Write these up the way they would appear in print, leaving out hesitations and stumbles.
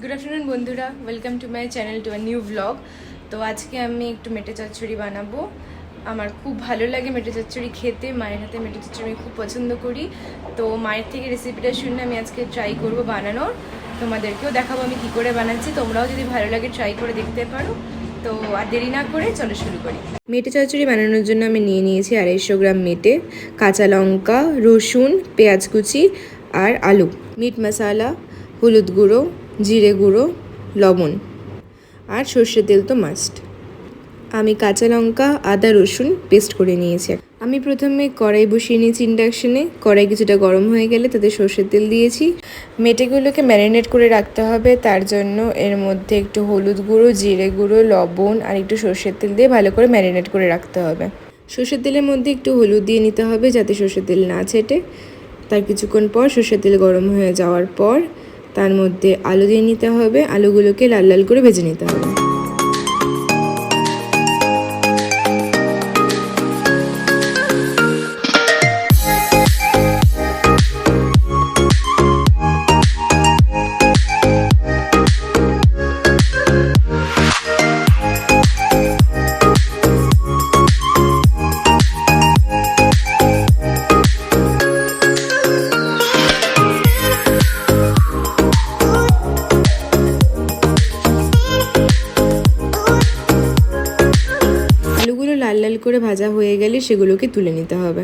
Good afternoon बंधुरा welcome to my channel to a new vlog. तो आज के आमी एकटू मेटे चच्चड़ी बानाबो। आमार खूब भालो लागे मेटे चच्चड़ी खेते, मायेर हाते मेटे चच्चड़ी खूब पसंद करी। तो मायेर थेके रेसिपिटा शुने आमी आजके ट्राई करबो बानानोर, तोमादेरकेও देखाबो आमी कि करे बानाচ্ছি। তোমরাও যদি ভালো লাগে ট্রাই করে দেখতে পারো। তো আর দেরি না করে চলো শুরু করি। মেটে চচ্চড়ি বানানোর জন্য আমি নিয়ে নিয়েছি 250 গ্রাম মেটে, কাঁচা লঙ্কা, রসুন, পেঁয়াজ কুচি আর আলু, মিট মশলা, হলুদ গুঁড়ো, জিরে গুঁড়ো, লবণ আর সর্ষের তেল তো মাস্ট। আমি কাঁচা লঙ্কা, আদা, রসুন পেস্ট করে নিয়েছি। আমি প্রথমে কড়াই বসিয়ে নিয়েছি ইন্ডাকশনে। কড়াই কিছুটা গরম হয়ে গেলে তাতে সর্ষের তেল দিয়েছি। মেটেগুলোকে ম্যারিনেট করে রাখতে হবে, তার জন্য এর মধ্যে একটু হলুদ গুঁড়ো, জিরে গুঁড়ো, লবণ আর একটু সর্ষের তেল দিয়ে ভালো করে ম্যারিনেট করে রাখতে হবে। সর্ষের তেলের মধ্যে একটু হলুদ দিয়ে নিতে হবে যাতে সর্ষের তেল না ছেটে। তার কিছুক্ষণ পর সর্ষের তেল গরম হয়ে যাওয়ার পর তার মধ্যে আলু দিয়ে নিতে হবে। আলুগুলোকে লাল লাল করে ভেজে নিতে হবে। লাল লাল করে ভাজা হয়ে গেলে সেগুলোকে তুলে নিতে হবে।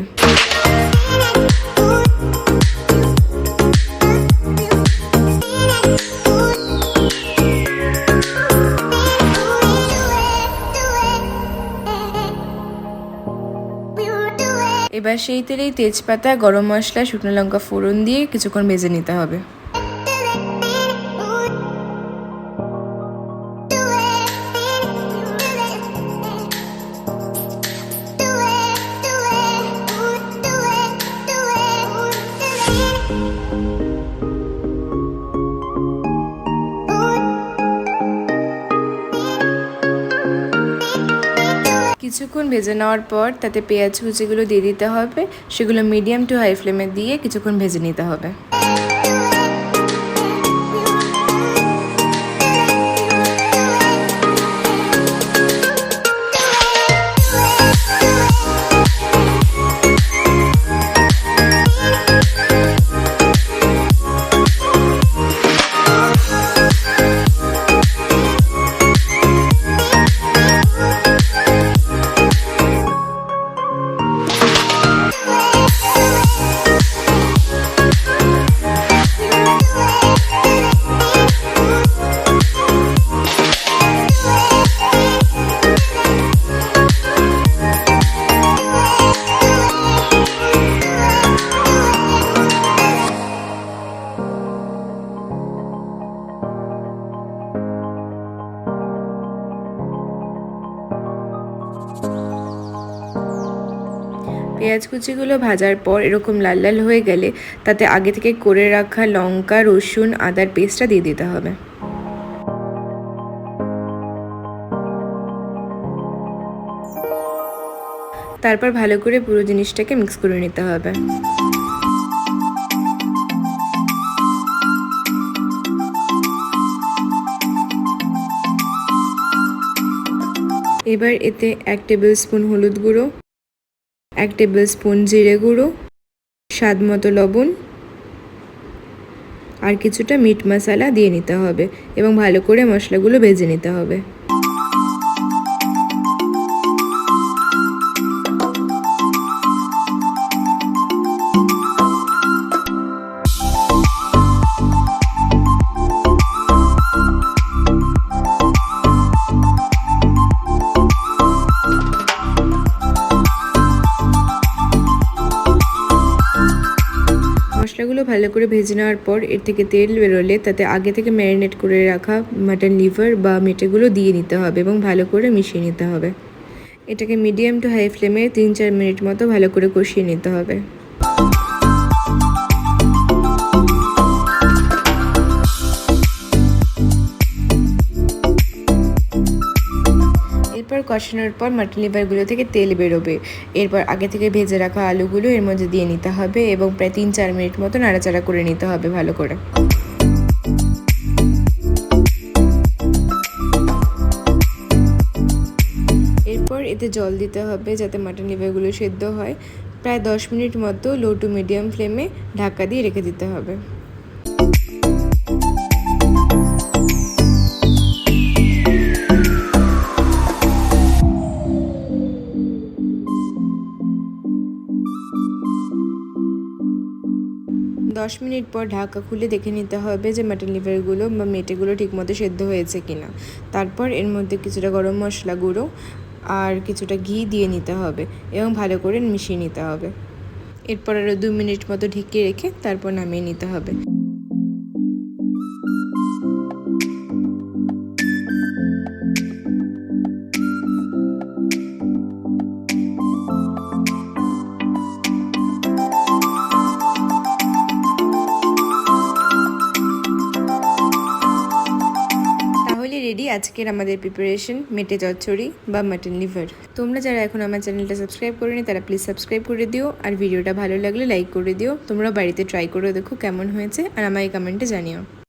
এবার সেই তেলেই তেজপাতা, গরম মশলা, শুকনো লঙ্কা ফোড়ন দিয়ে কিছুক্ষণ ভেজে নিতে হবে। কিছুক্ষণ ভেজে নেওয়ার পর তাতে পেঁয়াজ কুচিগুলো দিয়ে দিতে হবে। সেগুলো মিডিয়াম টু হাই ফ্লেমে দিয়ে কিছুক্ষণ ভেজে নিতে হবে। পেঁয়াজ কুচিগুলো ভাজার পর এরকম লাল লাল হয়ে গেলে তাতে আগে থেকে করে রাখা লঙ্কা, রসুন, আদার পেস্টটা দিয়ে দিতে হবে। তারপর ভালো করে পুরো জিনিসটাকে মিক্স করে নিতে হবে। এবার এতে 1 টেবিল স্পুন হলুদ গুঁড়ো, 1 টেবিল স্পুন জিরে গুঁড়ো, স্বাদ মতো লবণ আর কিছুটা মিট মশলা দিয়ে নিতে হবে এবং ভালো করে মশলাগুলো ভেজে নিতে হবে। মশলাগুলো ভালো করে ভেজে নেওয়ার পর এর থেকে তেল বেরোলে তাতে আগে থেকে ম্যারিনেট করে রাখা মাটন লিভার বা মেটেগুলো দিয়ে নিতে হবে এবং ভালো করে মিশিয়ে নিতে হবে। এটাকে মিডিয়াম টু হাই ফ্লেমে 3-4 মিনিট মতো ভালো করে কষিয়ে নিতে হবে। এরপর কষানোর পর মাটন লিভারগুলো থেকে তেল বেরোবে। এরপর আগে থেকে ভেজে রাখা আলুগুলো এর মধ্যে দিয়ে নিতে হবে এবং প্রায় 3-4 মিনিট মতো নাড়াচাড়া করে নিতে হবে ভালো করে। এতে জল দিতে হবে যাতে মাটন লিভারগুলো সেদ্ধ হয়। প্রায় 10 মিনিট মতো লো টু মিডিয়াম ফ্লেমে ঢাকা দিয়ে রেখে দিতে হবে। দশ মিনিট পর ঢাকা খুলে দেখে নিতে হবে যে মাটন লিভারগুলো বা মেটেগুলো ঠিকমতো সেদ্ধ হয়েছে কিনা। তারপর এর মধ্যে কিছুটা গরম মশলা গুঁড়ো আর কিছুটা ঘি দিয়ে নিতে হবে এবং ভালো করে মিশিয়ে নিতে হবে। এরপর আরও 2 মিনিট মতো ঢেকে রেখে তারপর নামিয়ে নিতে হবে। রেডি আজকের আমাদের প্রিপারেশন মেটে চচ্চড়ি বা মাটন লিভার। তোমরা যারা এখন আমার চ্যানেলটা সাবস্ক্রাইব করেনি তারা প্লিজ সাবস্ক্রাইব করে দিও, আর ভিডিওটা ভালো লাগলে লাইক করে দিও। তোমরা বাড়িতে ট্রাই করে দেখো কেমন হয়েছে আর আমাকে কমেন্টে জানিও।